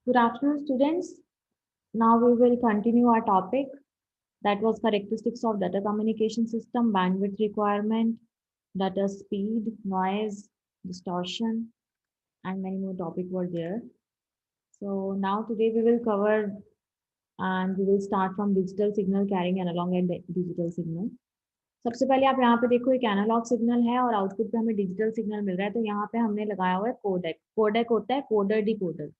Good afternoon, students. Now we will continue our topic that was characteristics of data communication system, bandwidth requirement, data speed, noise, distortion, and many more topics were there. So now today we will cover and we will start from digital signal carrying analog and digital signal. सबसे पहले आप यहाँ पे देखो एक analogue signal है और output पे हमें डिजिटल सिग्नल मिल रहा है, तो यहाँ पे हमने लगाया हुआ है कोडेक। कोडेक होता है कोडर डिकोडर।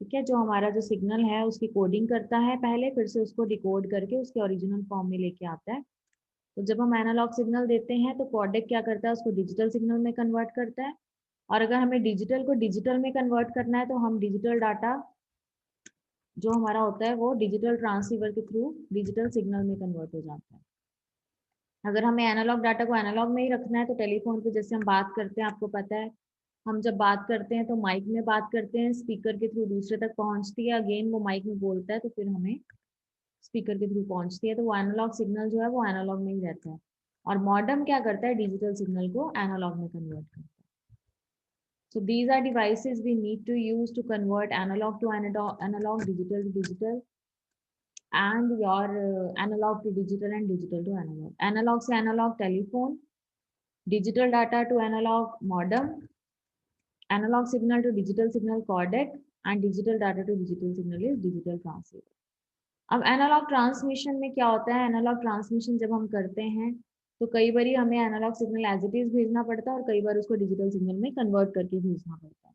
ठीक है, जो हमारा जो सिग्नल है उसकी कोडिंग करता है पहले, फिर से उसको डिकोड करके उसके ओरिजिनल फॉर्म में लेके आता है। तो जब हम एनालॉग सिग्नल देते हैं तो कोडेक क्या करता है, उसको डिजिटल सिग्नल में कन्वर्ट करता है। और अगर हमें डिजिटल को डिजिटल में कन्वर्ट करना है तो हम डिजिटल डाटा जो हमारा होता है वो डिजिटल ट्रांसीवर के थ्रू डिजिटल सिग्नल में कन्वर्ट हो जाता है। अगर हमें एनालॉग डाटा को एनालॉग में ही रखना है तो टेलीफोन पे जैसे हम बात करते हैं, आपको पता है हम जब बात करते हैं तो माइक में बात करते हैं, स्पीकर के थ्रू दूसरे तक पहुंचती है, अगेन वो माइक में बोलता है तो फिर हमें स्पीकर के थ्रू पहुंचती है, तो वो एनालॉग सिग्नल जो है वो एनालॉग में ही रहता है। और मॉडेम क्या करता है, डिजिटल सिग्नल को एनालॉग में कन्वर्ट करता है। So these are devices we need to use to convert analog to analog, digital to digital, and your analog to digital and digital to analog. Analog से analog telephone, digital data to analog modem, analog signal to digital signal codec, and digital data to digital signal is digital transceiver. अब analogue transmission में क्या होता है, analogue transmission जब हम करते हैं तो कई बार हमें analogue signal as it is भेजना पड़ता है और कई बार उसको डिजिटल सिग्नल में कन्वर्ट करके भेजना पड़ता है।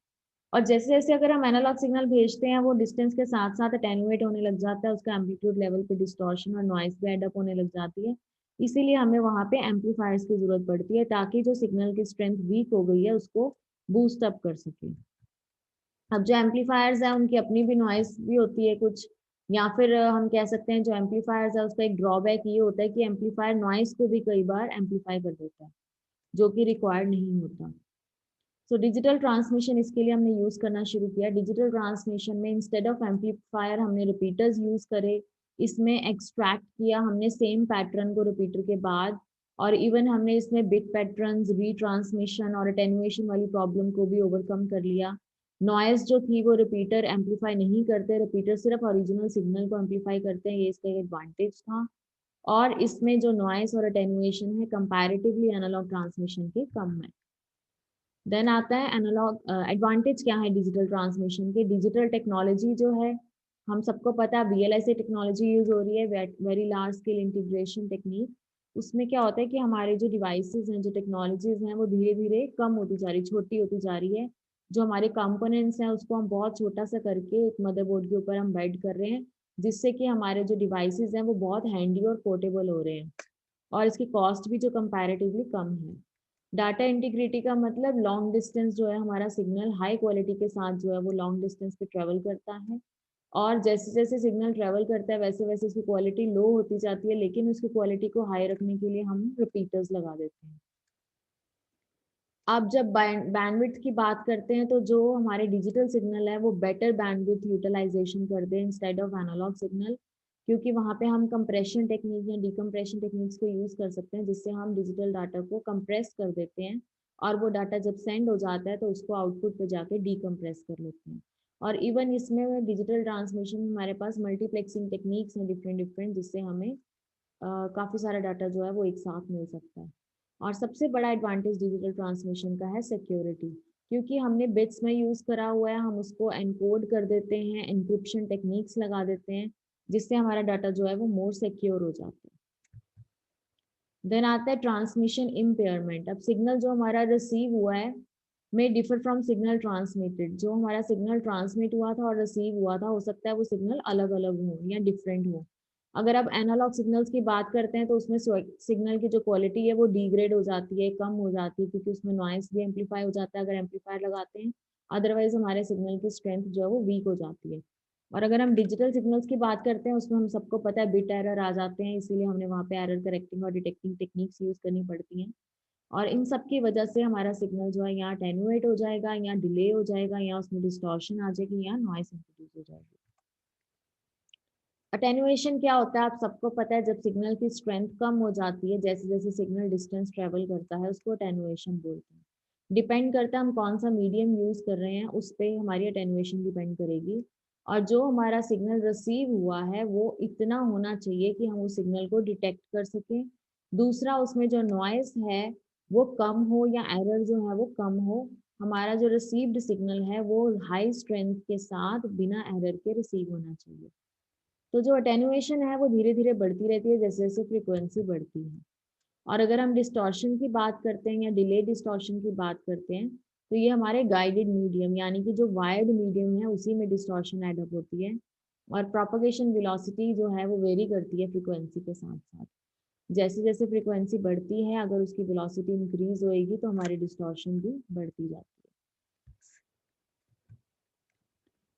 और जैसे जैसे अगर हम एनालॉग सिग्नल भेजते हैं वो डिस्टेंस के साथ साथ अटेन्यूएट होने लग जाता है, उसका एम्पलीट्यूड लेवल पे डिस्टॉर्शन और नॉइस भी एड अप होने लग जाती है। इसीलिए हमें वहां पे एम्पलीफायर्स की जरूरत पड़ती है ताकि जो सिग्नल की स्ट्रेंथ वीक हो गई है उसको बूस्ट अप कर सके। अब जो एम्पलीफायर्स है उनकी अपनी भी नॉइस भी होती है कुछ, या फिर हम कह सकते हैं जो एम्पलीफायर्स है उसका एक ड्रॉबैक ये होता है कि एम्पलीफायर नॉइस को भी कई बार एम्पलीफाई कर देता है, जो कि रिक्वायर्ड नहीं होता। सो डिजिटल ट्रांसमिशन इसके लिए हमने यूज करना शुरू किया। डिजिटल ट्रांसमिशन में इंस्टेड ऑफ एम्पलीफायर हमने रिपीटर्स यूज करे, इसमें एक्सट्रैक्ट किया हमने सेम पैटर्न को रिपीटर के बाद, और इवन हमने इसमें बिट पैटर्न्स, रीट्रांसमिशन और अटेन्युएशन वाली प्रॉब्लम को भी ओवरकम कर लिया। नॉइज जो थी वो रिपीटर एम्पलीफाई नहीं करते, रिपीटर सिर्फ ओरिजिनल सिग्नल को एम्पलीफाई करते हैं, ये इसका एक एडवांटेज था। और इसमें जो नॉइस और अटेन्युएशन है कंपैरेटिवली एनालॉग ट्रांसमिशन के कम है। देन आता है एनालॉग एडवांटेज क्या है डिजिटल ट्रांसमिशन के, डिजिटल टेक्नोलॉजी जो है हम सबको पता है VLSI टेक्नोलॉजी यूज हो रही है, very large scale integration technique. उसमें क्या होता है कि हमारे जो डिवाइसेस हैं, जो टेक्नोलॉजीज हैं वो धीरे धीरे कम होती जा रही, छोटी होती जा रही है। जो हमारे कंपोनेंट्स हैं उसको हम बहुत छोटा सा करके एक मदरबोर्ड के ऊपर हम बेड कर रहे हैं, जिससे कि हमारे जो डिवाइसेस हैं वो बहुत हैंडी और पोर्टेबल हो रहे हैं, और इसकी कॉस्ट भी जो कंपैरेटिवली कम है। डाटा इंटीग्रिटी का मतलब लॉन्ग डिस्टेंस जो है हमारा सिग्नल हाई क्वालिटी के साथ जो है वो लॉन्ग डिस्टेंस पे ट्रेवल करता है, और जैसे जैसे सिग्नल ट्रेवल करता है वैसे वैसे उसकी क्वालिटी लो होती जाती है, लेकिन उसकी क्वालिटी को हाई रखने के लिए हम रिपीटर्स लगा देते हैं। अब जब बैंडविड्थ की बात करते हैं तो जो हमारे डिजिटल सिग्नल है वो बेटर बैंडविड्थ यूटिलाइजेशन करते हैं इंस्टेड ऑफ एनालॉग सिग्नल, क्योंकि वहां पे हम कंप्रेशन टेक्निक या डिकम्प्रेशन टेक्निक्स को यूज कर सकते हैं, जिससे हम डिजिटल डाटा को कंप्रेस कर देते हैं, और वो डाटा जब सेंड हो जाता है तो उसको आउटपुट पे जाके डिकम्प्रेस कर लेते हैं। और इवन इसमें डिजिटल ट्रांसमिशन में हमारे पास मल्टीप्लेक्सिंग टेक्निक्स हैं डिफरेंट डिफरेंट, जिससे हमें काफ़ी सारा डाटा जो है वो एक साथ मिल सकता है। और सबसे बड़ा एडवांटेज डिजिटल ट्रांसमिशन का है सिक्योरिटी, क्योंकि हमने बिट्स में यूज़ करा हुआ है, हम उसको एनकोड कर देते हैं, एनक्रिप्शन टेक्निक्स लगा देते हैं, जिससे हमारा डाटा जो है वो मोर सिक्योर हो जाता है। देन आता है ट्रांसमिशन इम्पेयरमेंट। अब सिग्नल जो हमारा रिसीव हुआ है में डिफर फ्रॉम सिग्नल ट्रांसमिटेड, जो हमारा सिग्नल ट्रांसमिट हुआ था और रिसीव हुआ था, हो सकता है वो सिग्नल अलग अलग हो या डिफरेंट हो। अगर आप एनालॉग सिग्नल्स की बात करते हैं तो उसमें सिग्नल की जो क्वालिटी है वो डिग्रेड हो जाती है, कम हो जाती है, क्योंकि उसमें नॉइस भी एम्पलीफाई हो जाता है अगर एम्पलीफायर लगाते हैं। अदरवाइज हमारे सिग्नल की स्ट्रेंथ जो है वो वीक हो जाती है। और अगर हम डिजिटल सिग्नल्स की बात करते हैं उसमें हम सबको पता है बिट एरर आ जाते हैं, इसीलिए हमने वहाँ पे एरर करेक्टिंग और डिटेक्टिंग टेक्निक्स यूज करनी पड़ती हैं। और इन सब की वजह से हमारा सिग्नल जो है यहाँ अटेन्युएट हो जाएगा, या डिले हो जाएगा, या उसमें डिस्टॉर्शन आ जाएगी, या नॉइस इंट्रोड्यूस हो जाएगी। अटेन्युएशन क्या होता है आप सबको पता है, जब सिग्नल की स्ट्रेंथ कम हो जाती है, जैसे जैसे सिग्नल डिस्टेंस ट्रेवल करता है उसको अटेन्युएशन बोलते हैं। डिपेंड करता है हम कौन सा मीडियम यूज कर रहे हैं, उस पे हमारी अटेनुएशन डिपेंड करेगी। और जो हमारा सिग्नल रिसीव हुआ है वो इतना होना चाहिए कि हम उस सिग्नल को डिटेक्ट कर सकें। दूसरा, उसमें जो नॉइस है वो कम हो या एरर जो है वो कम हो। हमारा जो रिसीव्ड सिग्नल है वो हाई स्ट्रेंथ के साथ बिना एरर के रिसीव होना चाहिए। तो जो अटेनुएशन है वो धीरे धीरे बढ़ती रहती है जैसे जैसे फ्रीक्वेंसी बढ़ती है। और अगर हम डिस्टॉर्शन की बात करते हैं या डिले डिस्टॉर्शन की बात करते हैं, तो ये हमारे गाइडेड मीडियम यानी कि जो वायर्ड मीडियम है उसी में डिस्टॉर्शन एडअप होती है। और प्रोपगेशन वेलोसिटी जो है वो वेरी करती है फ्रीक्वेंसी के साथ साथ। जैसे जैसे फ्रीक्वेंसी बढ़ती है, अगर उसकी वेलोसिटी इंक्रीज होएगी तो हमारी डिस्टॉर्शन भी बढ़ती जाती है।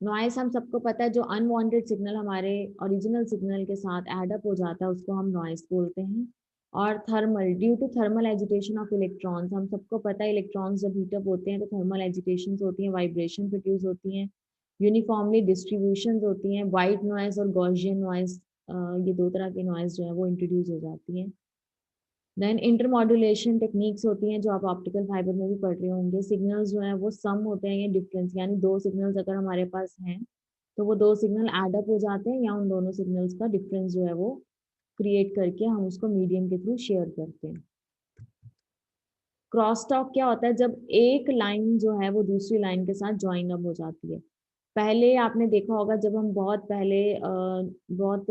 नॉइस हम सबको पता है, जो अनवांटेड सिग्नल हमारे ओरिजिनल सिग्नल के साथ एडअप हो जाता है उसको हम नॉइस बोलते हैं। और thermal, due to thermal agitation of electrons, हम सबको पता है इलेक्ट्रॉन्स जब हीटअप होते हैं तो थर्मल एजिटेशन होती हैं, वाइब्रेशन प्रोड्यूस होती हैं, यूनिफॉर्मली डिस्ट्रीब्यूशन होती हैं, वाइट नॉइज और गॉसियन नॉइज, ये दो तरह की नॉइज जो है वो इंट्रोड्यूस हो जाती हैं। देन इंटरमॉड्यूलेशन टेक्निक्स होती हैं जो आप ऑप्टिकल फाइबर में भी पढ़ रहे होंगे। सिग्नल्स जो है वो सम होते हैं या डिफरेंस, यानी दो सिग्नल्स अगर हमारे पास हैं तो वो दो सिग्नल एडअप हो जाते हैं या उन दोनों सिग्नल्स का डिफरेंस जो है वो क्रिएट करके हम उसको मीडियम के थ्रू शेयर करते हैं। क्रॉस टॉक क्या होता है? जब एक लाइन जो है वो दूसरी लाइन के साथ ज्वाइन अप हो जाती है। पहले आपने देखा होगा जब हम बहुत पहले बहुत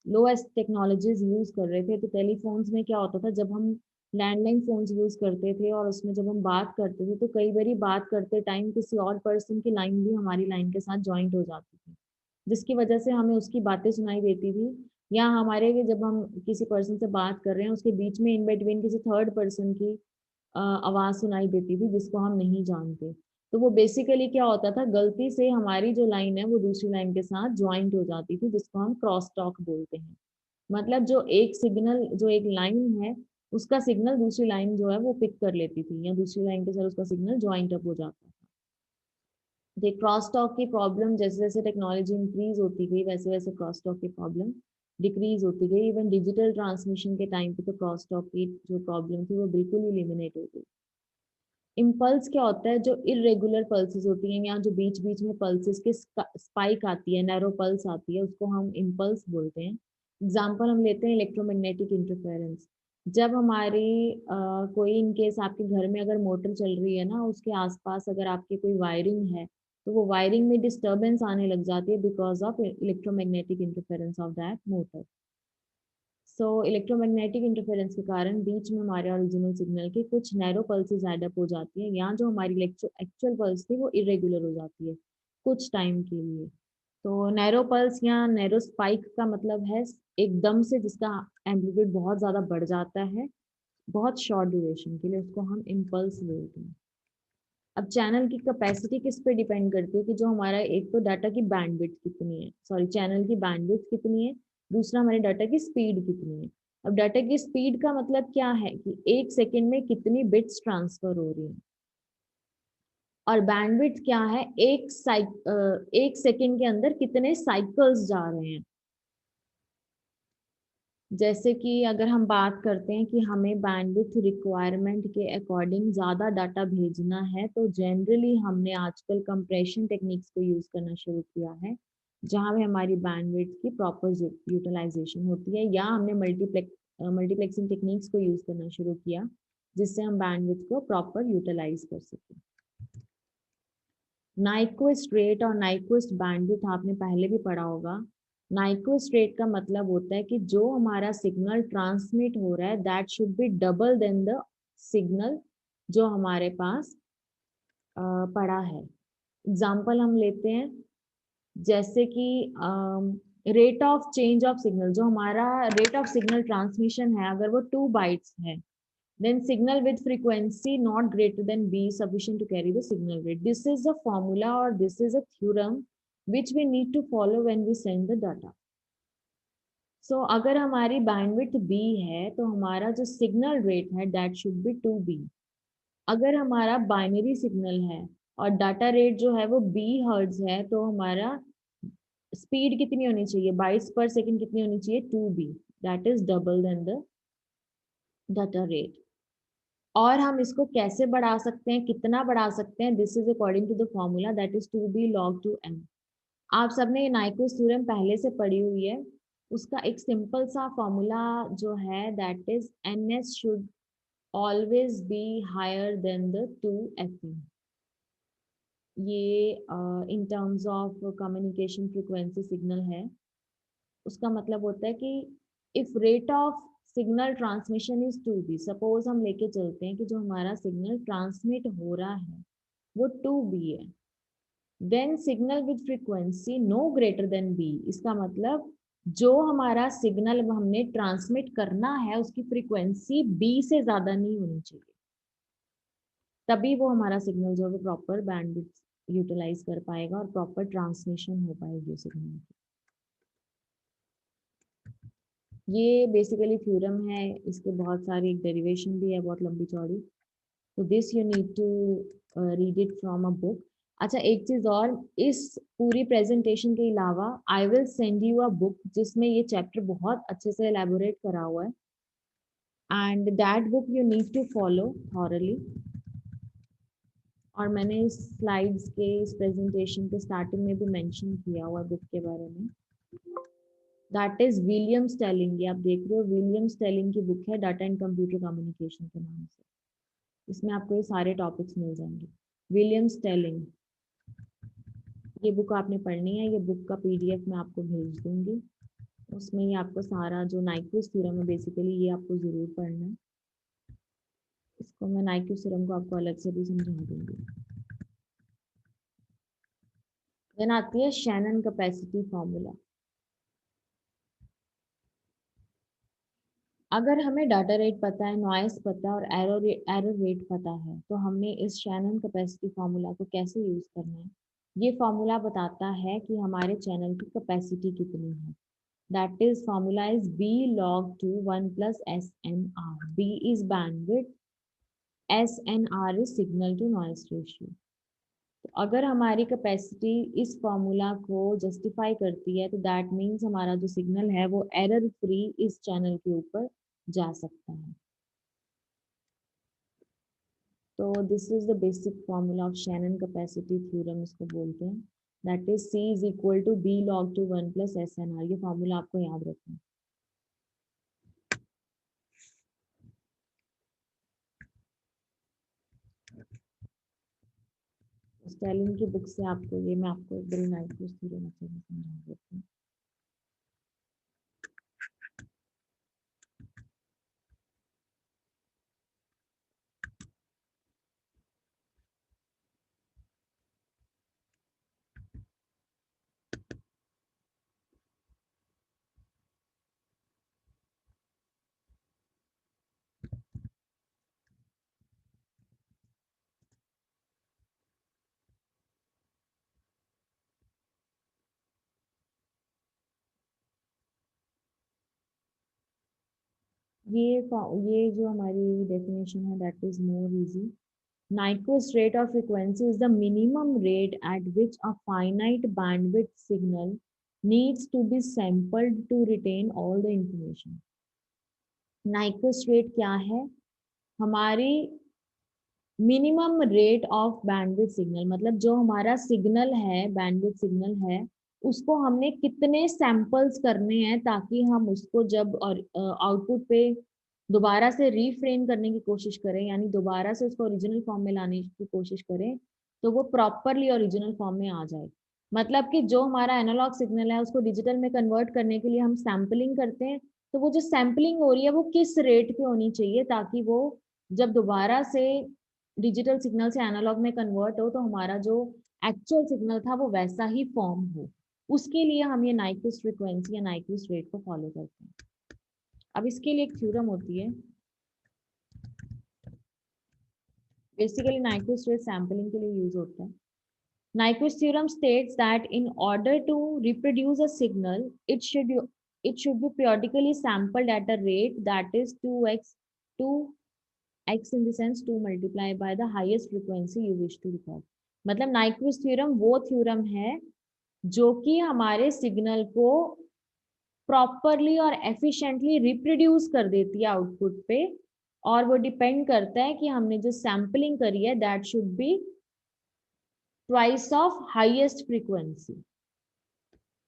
लोएस्ट टेक्नोलॉजीज यूज कर रहे थे तो टेलीफोन्स में क्या होता था, जब हम लैंडलाइन फोन्स यूज करते थे और उसमें जब हम बात करते थे तो कई बारी बात करते टाइम किसी और पर्सन की लाइन भी हमारी लाइन के साथ ज्वाइंट हो जाती थी, जिसकी वजह से हमें उसकी बातें सुनाई देती थी। या हमारे जब हम किसी पर्सन से बात कर रहे हैं उसके बीच में इन बिटवीन किसी थर्ड पर्सन की आवाज सुनाई देती थी जिसको हम नहीं जानते। तो वो बेसिकली क्या होता था, गलती से हमारी जो लाइन है वो दूसरी लाइन के साथ ज्वाइंट हो जाती थी, जिसको हम क्रॉस टॉक बोलते हैं। मतलब जो एक सिग्नल, जो एक लाइन है उसका सिग्नल दूसरी लाइन जो है वो पिक कर लेती थी या दूसरी लाइन के साथ उसका सिग्नल ज्वाइंट अप हो जाता था। ये क्रॉस टॉक की प्रॉब्लम जैसे जैसे टेक्नोलॉजी इंक्रीज होती गई वैसे वैसे क्रॉस टॉक की प्रॉब्लम डिक्रीज होती गई। इवन डिजिटल ट्रांसमिशन के टाइम पे तो क्रॉस टॉक की जो प्रॉब्लम थी वो बिल्कुल ही एलिमिनेट हो गई। इम्पल्स क्या होता है? जो इरेगुलर पल्सेस होती हैं या जो बीच बीच में पल्सेस की स्पाइक आती है, नैरो पल्स आती है, उसको हम इम्पल्स बोलते हैं। एग्जाम्पल हम लेते हैं इलेक्ट्रोमैग्नेटिक इंटरफेरेंस। जब हमारी कोई इनकेस आपके घर में अगर मोटर चल रही है ना, उसके आसपास अगर आपकी कोई वायरिंग है तो वो वायरिंग में डिस्टर्बेंस आने लग जाती है because of electromagnetic interference of that motor. So electromagnetic interference के कारण बीच में हमारे ओरिजिनल सिग्नल के कुछ नैरो पल्सेस एडअप हो जाती हैं, या जो हमारी एक्चुअल पल्स थी वो इरेगुलर हो जाती है कुछ टाइम के लिए। तो नैरो पल्स या नैरो स्पाइक का मतलब है एकदम से जिसका एम्पलीट्यूड बहुत ज्यादा बढ़ जाता है बहुत शॉर्ट ड्यूरेशन के लिए, उसको हम इम्पल्स बोलते हैं। अब चैनल की कैपेसिटी किस पे डिपेंड करती है कि जो हमारा एक तो डाटा की बैंडविड्थ कितनी है, सॉरी चैनल की बैंडविड्थ कितनी है, दूसरा हमारे डाटा की स्पीड कितनी है। अब डाटा की स्पीड का मतलब क्या है कि एक सेकेंड में कितनी बिट्स ट्रांसफर हो रही है, और बैंडविड्थ क्या है, एक सेकेंड के अंदर कितने साइकिल्स जा रहे हैं। जैसे कि अगर हम बात करते हैं कि हमें बैंडविड्थ रिक्वायरमेंट के अकॉर्डिंग ज़्यादा डाटा भेजना है तो जनरली हमने आजकल कंप्रेशन टेक्निक्स को यूज़ करना शुरू किया है, जहाँ पे हमारी बैंडविड्थ की प्रॉपर यूटिलाइजेशन होती है, या हमने मल्टीप्लेक्सिंग टेक्निक्स को यूज़ करना शुरू किया जिससे हम बैंडविड्थ को प्रॉपर यूटिलाइज कर सकें। नाइक्वेस्ट रेट और नाइक्वेस्ट बैंडविड्थ आपने पहले भी पढ़ा होगा। नाइक्वेस्ट रेट का मतलब होता है कि जो हमारा सिग्नल ट्रांसमिट हो रहा है that should be double than the signal जो हमारे पास पड़ा है। एग्जाम्पल हम लेते हैं, जैसे कि rate of change of signal, जो हमारा रेट ऑफ सिग्नल ट्रांसमिशन है अगर वो 2 बाइट्स है, then signal with frequency not greater than b sufficient to carry the signal rate. This is a formula or this is a theorem which we need to follow when we send the data. So अगर हमारी bandwidth b है तो हमारा जो signal rate है that should B 2b। अगर हमारा binary signal है और डाटा रेट जो है वो b हर्ट्ज है तो हमारा स्पीड कितनी होनी चाहिए, बाइट्स पर सेकंड कितनी होनी चाहिए, 2b, that is double than the data rate. और हम इसको कैसे बढ़ा सकते हैं, कितना बढ़ा सकते हैं, this is according to the formula that is 2b log 2m। आप सबने ये नाइक्विस्ट थ्योरम पहले से पढ़ी हुई है। उसका एक सिंपल सा फॉर्मूला जो है that is ns should always be higher than the 2fn। ये in terms of communication frequency signal है। उसका मतलब होता है कि if rate of signal transmission is 2b, suppose हम लेके चलते हैं कि जो हमारा सिग्नल ट्रांसमिट हो रहा है वो 2b है, then signal with frequency no greater than b। इसका मतलब जो हमारा सिग्नल हमने ट्रांसमिट करना है उसकी फ्रीक्वेंसी b से ज्यादा नहीं होनी चाहिए, तभी वो हमारा सिग्नल जो है प्रॉपर बैंडविड्थ यूटिलाइज कर पाएगा और प्रॉपर ट्रांसमिशन हो पाएगी सिग्नल की। ये बेसिकली थ्योरम है, इसके बहुत सारी डेरिवेशन भी है, बहुत लंबी चौड़ी। तो this you need to read it from a book. अच्छा, एक चीज और, इस पूरी प्रेजेंटेशन के अलावा I will send you a book जिसमें ये चैप्टर बहुत अच्छे से एलैबोरेट करा हुआ है, and that book you need to follow thoroughly. और मैंने इस स्लाइड्स के, इस प्रेजेंटेशन के स्टार्टिंग में भी मेंशन किया हुआ बुक के बारे में, दैट इज विलियम स्टेलिंग। ये आप देख रहे हो, विलियम स्टेलिंग की बुक है डाटा एंड कंप्यूटर कम्युनिकेशन के नाम से। इसमें आपको ये सारे टॉपिक्स मिल जाएंगे। विलियम स्टेलिंग, ये बुक आपने पढ़नी है। ये बुक का पीडीएफ मैं आपको भेज दूंगी। उसमें ये आपको सारा जो नाइक्विस्ट थ्योरम है बेसिकली ये आपको जरूर पढ़ना है। इसको मैं नाइक्विस्ट थ्योरम को आपको अलग से भी समझा दूंगी। देन आती है शैनन कैपेसिटी फॉर्मूला। अगर हमें डाटा रेट पता है, नॉइस पता है और एरर रेट पता है, तो हमने इस शैनन कैपेसिटी फार्मूला को कैसे यूज करना है। ये फार्मूला बताता है कि हमारे चैनल की कैपेसिटी कितनी है। That is formula is b log 2 1 plus SNR। b is bandwidth, SNR is signal to noise ratio। तो अगर हमारी कैपेसिटी इस फॉर्मूला को जस्टिफाई करती है तो दैट मीन्स हमारा जो सिग्नल है वो एरर फ्री इस चैनल के ऊपर जा सकता है। तो this is the basic formula of Shannon capacity theorem इसको बोलते हैं। That is C is equal to b log 2 1 plus SNR। ये फॉर्मूला आपको याद रखना है। स्टेलिन की बुक से आपको ये मैं आपको एक बड़ी नाइक्विस्ट थ्योरम अच्छे से समझा देती हूँ। ये जो हमारी डेफिनेशन है that is more easy. Nyquist rate of frequency is the minimum rate at which a finite bandwidth signal needs to be sampled to retain all the information। Nyquist rate क्या है? हमारी minimum rate of bandwidth signal, मतलब जो हमारा signal है, bandwidth signal है, उसको हमने कितने सैंपल्स करने हैं ताकि हम उसको जब और आउटपुट पे दोबारा से रीफ्रेम करने की कोशिश करें, यानी दोबारा से उसको ओरिजिनल फॉर्म में लाने की कोशिश करें, तो वो प्रॉपरली ओरिजिनल फॉर्म में आ जाए। मतलब कि जो हमारा एनालॉग सिग्नल है उसको डिजिटल में कन्वर्ट करने के लिए हम सैम्पलिंग करते हैं, तो वो जो सैम्पलिंग हो रही है वो किस रेट पे होनी चाहिए ताकि वो जब दोबारा से डिजिटल सिग्नल से एनालॉग में कन्वर्ट हो तो हमारा जो एक्चुअल सिग्नल था वो वैसा ही फॉर्म हो। उसके लिए हम ये नाइक्विस्ट फ्रीक्वेंसी या नाइक्विस्ट रेट को फॉलो करते हैं। अब इसके लिए एक थ्योरम होती है, बेसिकली नाइक्विस्ट रेट सैम्पलिंग के लिए यूज होता है। Nyquist theorem states that in order to reproduce a signal, it should be periodically sampled at a rate that is 2x in the sense 2 multiplied by the highest frequency you wish to record। मतलब Nyquist theorem वो theorem है जो कि हमारे signal को properly और efficiently reproduce कर देती है आउटपुट पे, और वो डिपेंड करता है कि हमने जो सैम्पलिंग करी है that should be twice of highest frequency.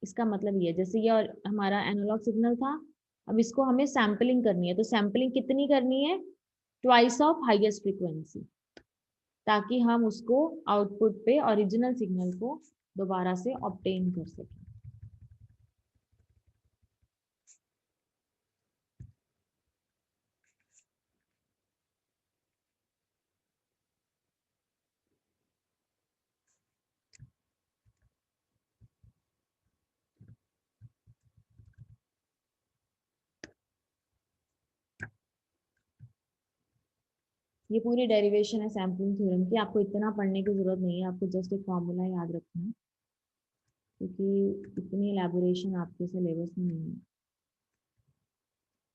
इसका मतलब ये, जैसे ये और हमारा एनालॉग सिग्नल था, अब इसको हमें सैम्पलिंग करनी है, तो सैम्पलिंग कितनी करनी है? ट्वाइस ऑफ हाईएस्ट फ्रीक्वेंसी, ताकि हम उसको आउटपुट पे ओरिजिनल सिग्नल को दोबारा से ऑब्टेन कर सकें। ये पूरी डेरिवेशन है सैम्पलिंग थ्योरम की, आपको इतना पढ़ने की जरूरत नहीं है, आपको जस्ट एक फॉर्मूला याद रखना है, क्योंकि इतनी एलैबोरेशन आपके सिलेबस में नहीं है।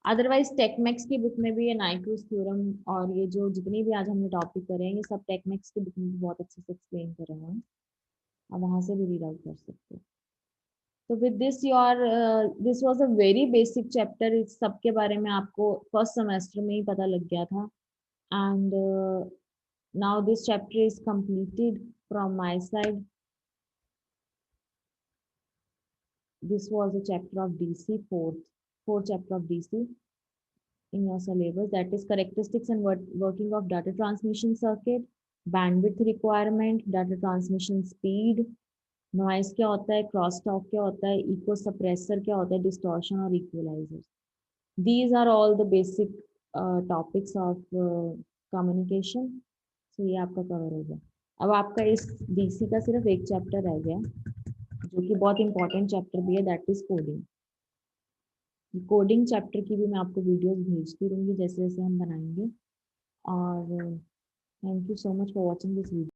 अदरवाइज टेकमैक्स की बुक में भी ये नाइक्रूस थ्योरम और ये जो जितनी भी आज हमने टॉपिक करे हैं, ये सब टेकमैक्स की बुक में भी बहुत अच्छे से एक्सप्लेन करे हैं, आप वहां से भी रीड आउट कर सकते हो। तो with this your this was a very basic chapter, इस सब के बारे में आपको फर्स्ट सेमेस्टर में ही पता लग गया था। And now this chapter is completed from my side. This was a chapter of DC, fourth chapter of DC in your syllabus, that is characteristics and working of data transmission circuit, bandwidth requirement, data transmission speed, noise क्या होता है, crosstalk क्या होता है, echo suppressor क्या होता है, distortion और equalizers. These are all the basic topics of communication. So ये आपका कवर हो गया। अब आपका इस डीसी का सिर्फ एक चैप्टर रह गया, जो कि बहुत इंपॉर्टेंट चैप्टर भी है, that is coding. Coding chapter की भी मैं आपको वीडियोस भेजती रहूंगी जैसे जैसे हम बनाएंगे। और thank you so much for watching this video.